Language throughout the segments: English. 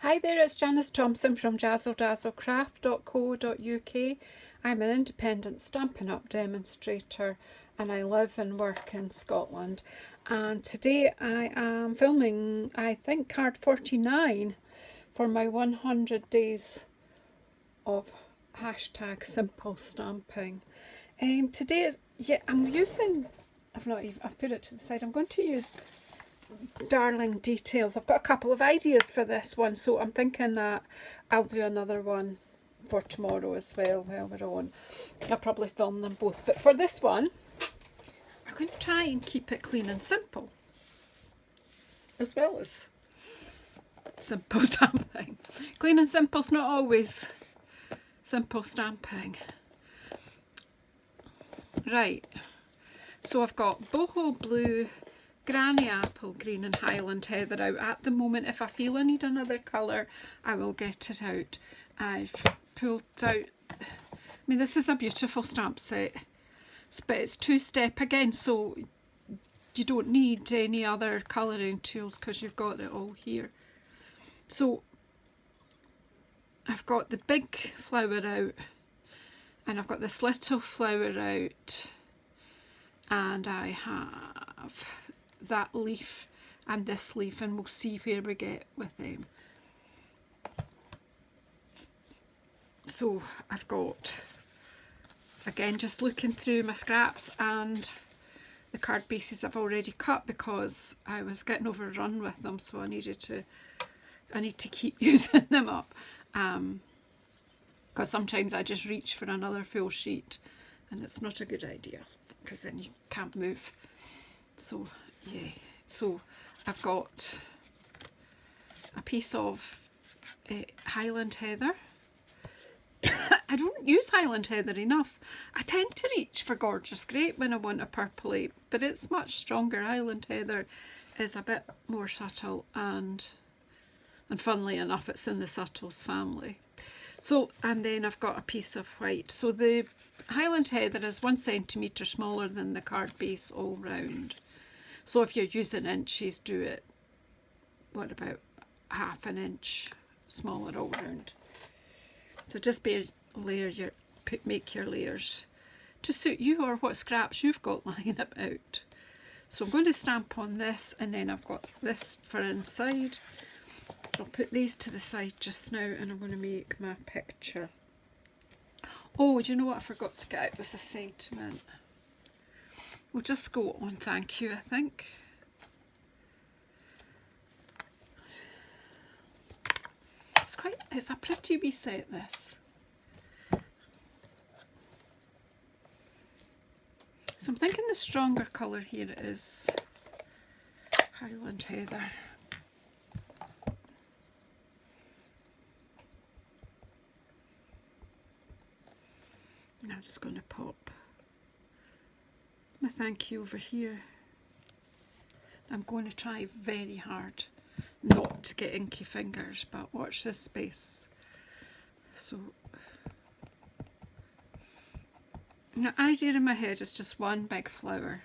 Hi there, it's Janice Thompson from JazzleDazzleCraft.co.uk. I'm an independent Stampin' Up demonstrator and I live and work in Scotland. And today I am filming, I think, card 49 for my 100 days of hashtag simple stamping. Today, I'm using, I've put it to the side, I'm going to use Darling Details. I've got a couple of ideas for this one, so I'm thinking that I'll do another one for tomorrow as well while we're on. I'll probably film them both, but for this one I'm going to try and keep it clean and simple as well as simple stamping. Clean and simple's not always simple stamping. Right, so I've got boho blue, granny apple green and Highland heather out at the moment. If I feel I need another colour, I will get it out. I've pulled out, this is a beautiful stamp set, but it's two-step again, so you don't need any other colouring tools because you've got it all here. So I've got the big flower out and I've got this little flower out, and I have that leaf and this leaf, and we'll see where we get with them. So I've got, again, just looking through my scraps and the card bases I've already cut because I was getting overrun with them, so I need to keep using them up, because sometimes I just reach for another full sheet and it's not a good idea because then you can't move. So yeah, so I've got a piece of Highland heather. I don't use Highland heather enough. I tend to reach for Gorgeous Grape when I want a purpley, but it's much stronger. Highland heather is a bit more subtle, and funnily enough it's in the subtles family. So, and then I've got a piece of white. So the Highland heather is 1 centimetre smaller than the card base all round. So if you're using inches, do it, what, about ½ an inch smaller all round. So just make your layers to suit you or what scraps you've got lying about. So I'm going to stamp on this, and then I've got this for inside. I'll put these to the side just now, and I'm going to make my picture. Oh, do you know what I forgot to get out was a sentiment. We'll just go on thank you, I think. It's a pretty wee set, this. So I'm thinking the stronger colour here is Highland heather. And I'm just going to pop my thank you over here. I'm going to try very hard not to get inky fingers, but watch this space. So the idea in my head is just one big flower.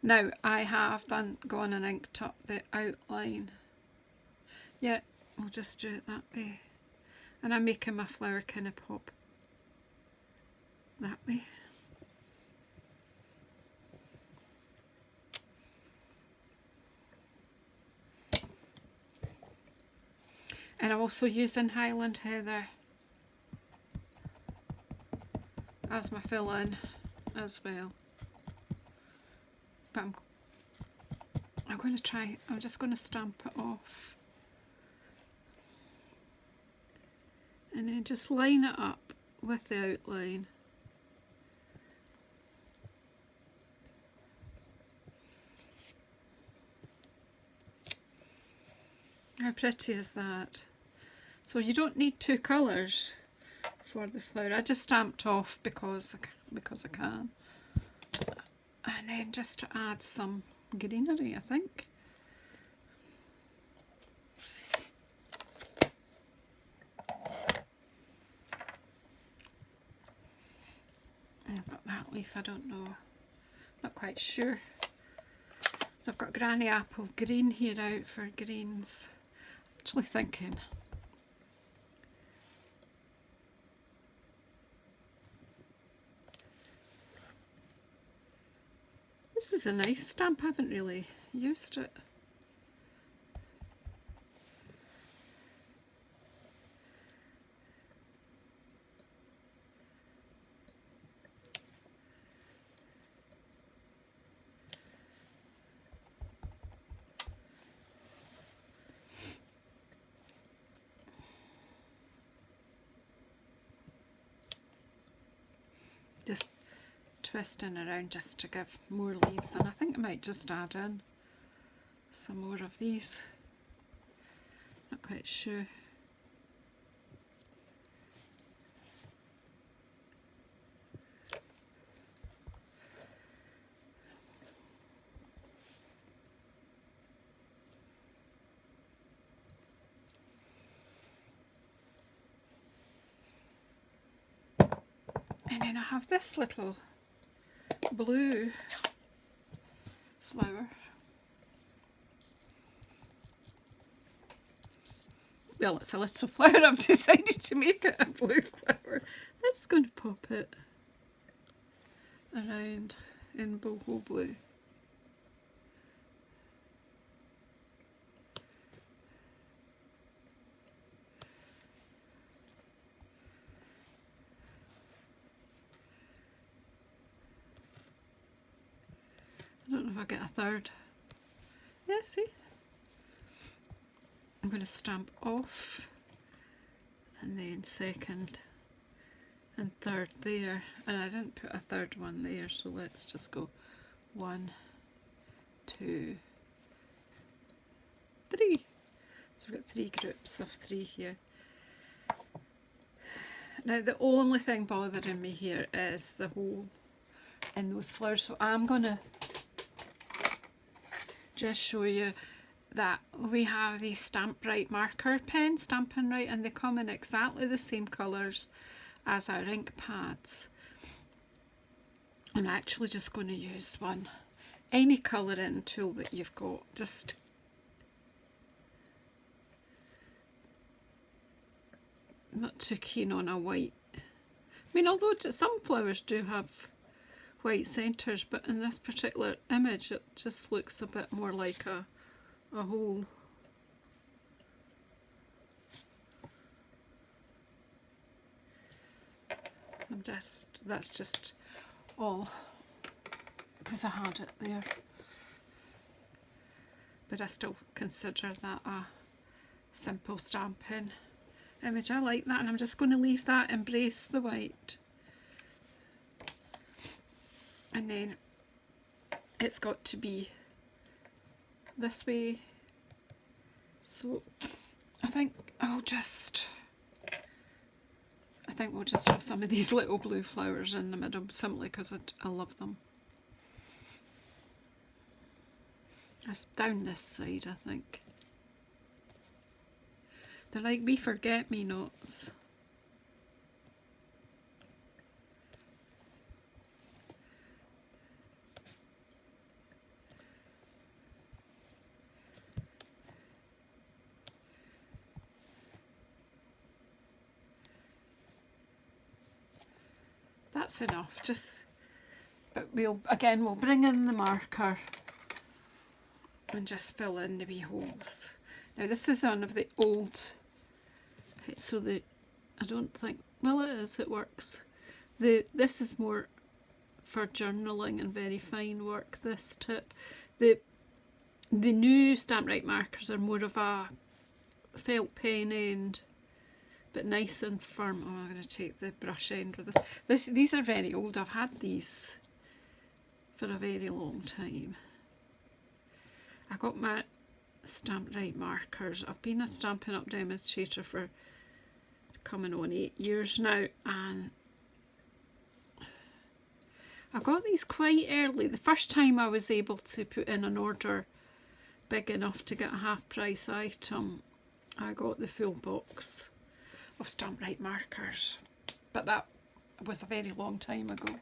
Now I have gone and inked up the outline. Yeah, we'll just do it that way. And I'm making my flower kind of pop that way. And I'm also using Highland heather as my fill-in as well. But I'm just going to stamp it off. And then just line it up with the outline. How pretty is that? So you don't need 2 colours for the flower. I just stamped off because I can. And then just to add some greenery, I think. And I've got that leaf, I don't know. Not quite sure. So I've got granny apple green here out for greens. Actually thinking This is a nice stamp, I haven't really used it. Just twisting around just to give more leaves, and I think I might just add in some more of these. Not quite sure. And then I have this little blue flower. Well, it's a little flower. I've decided to make it a blue flower. I'm just going to pop it around in boho blue. I don't know if I get a third. Yeah, see? I'm going to stamp off and then second and third there. And I didn't put a third one there, so let's just go 1, 2, 3. So we've got 3 groups of 3 here. Now the only thing bothering me here is the hole in those flowers, so I'm going to just show you that we have these Stamp Right marker pens, Stampin' Right, and they come in exactly the same colours as our ink pads. I'm actually just going to use one, any colouring tool that you've got, just not too keen on a white. I mean, although some flowers do have white centres, but in this particular image it just looks a bit more like a hole. That's just all because I had it there, but I still consider that a simple stamping image. I like that, and I'm just going to leave that, embrace the white. And then it's got to be this way. So I think we'll just have some of these little blue flowers in the middle, simply because I love them. That's down this side, I think. They're like wee forget-me-nots. That's enough, but we'll bring in the marker and just fill in the wee holes. Now this is one of the old, so I don't think, well it is, it works. This is more for journaling and very fine work, this tip. The new Stamp Right markers are more of a felt pen end, but nice and firm. Oh, I'm going to take the brush end with this. These are very old. I've had these for a very long time. I got my Stamp Right markers. I've been a Stampin' Up! Demonstrator for coming on 8 years now, and I got these quite early. The first time I was able to put in an order big enough to get a half price item, I got the full box of Stamp Right markers, but that was a very long time ago.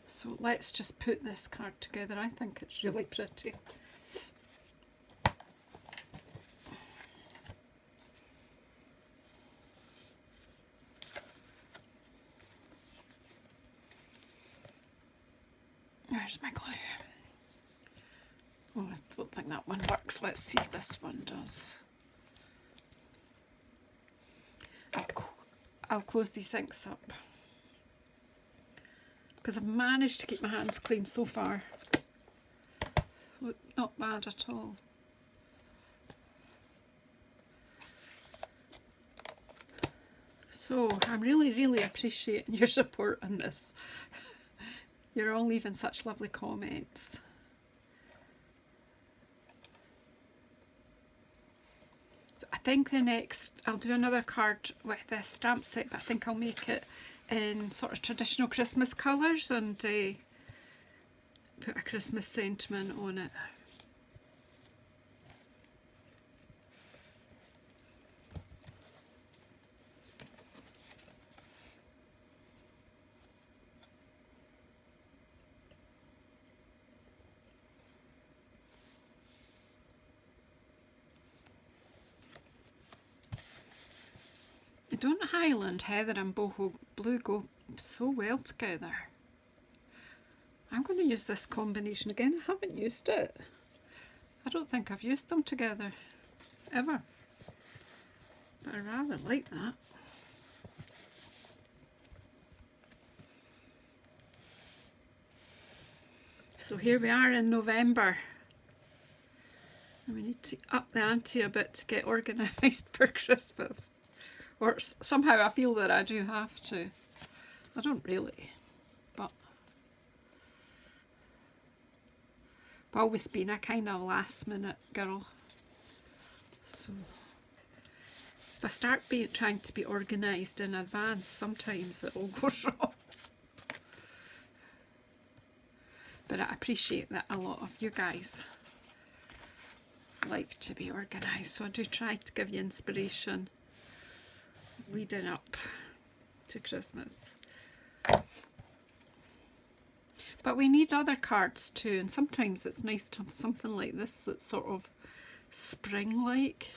So let's just put this card together. I think it's really pretty. where's my glue? Oh, I don't think that one works. Let's see if this one does. I'll close these sinks up because I've managed to keep my hands clean so far. Not bad at all. So I'm really appreciating your support on this. You're all leaving such lovely comments. So I think the next, I'll do another card with this stamp set, but I think I'll make it in sort of traditional Christmas colours and put a Christmas sentiment on it. Don't Highland, Heather and Boho Blue go so well together? I'm going to use this combination again. I haven't used it. I don't think I've used them together ever. But I rather like that. So here we are in November. And we need to up the ante a bit to get organised for Christmas. Or somehow I feel that I do have to. I don't really, but I've always been a kind of last minute girl. So if I start trying to be organised in advance, sometimes it all goes wrong. But I appreciate that a lot of you guys like to be organised, so I do try to give you inspiration leading up to Christmas. But we need other cards too, and sometimes it's nice to have something like this that's sort of spring-like.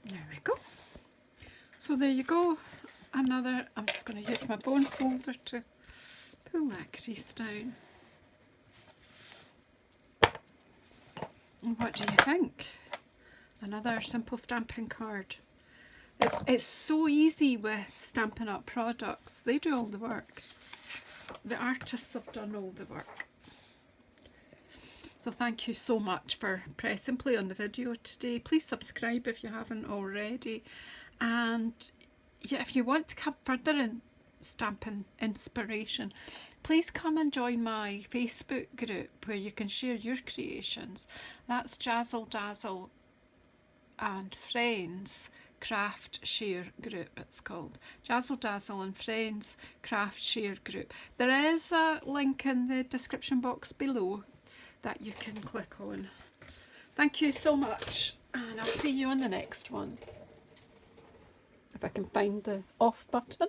There we go. So there you go, another, I'm just going to use my bone folder to pull that crease down. And what do you think? Another simple stamping card. It's so easy with Stampin' Up products. They do all the work. The artists have done all the work. So thank you so much for pressing play on the video today. Please subscribe if you haven't already. And yeah, if you want to have further stamping inspiration, please come and join my Facebook group where you can share your creations. That's Jazzle Dazzle and Friends Craft Share Group, it's called. Jazzle Dazzle and Friends Craft Share Group. There is a link in the description box below that you can click on. Thank you so much, and I'll see you on the next one. If I can find the off button.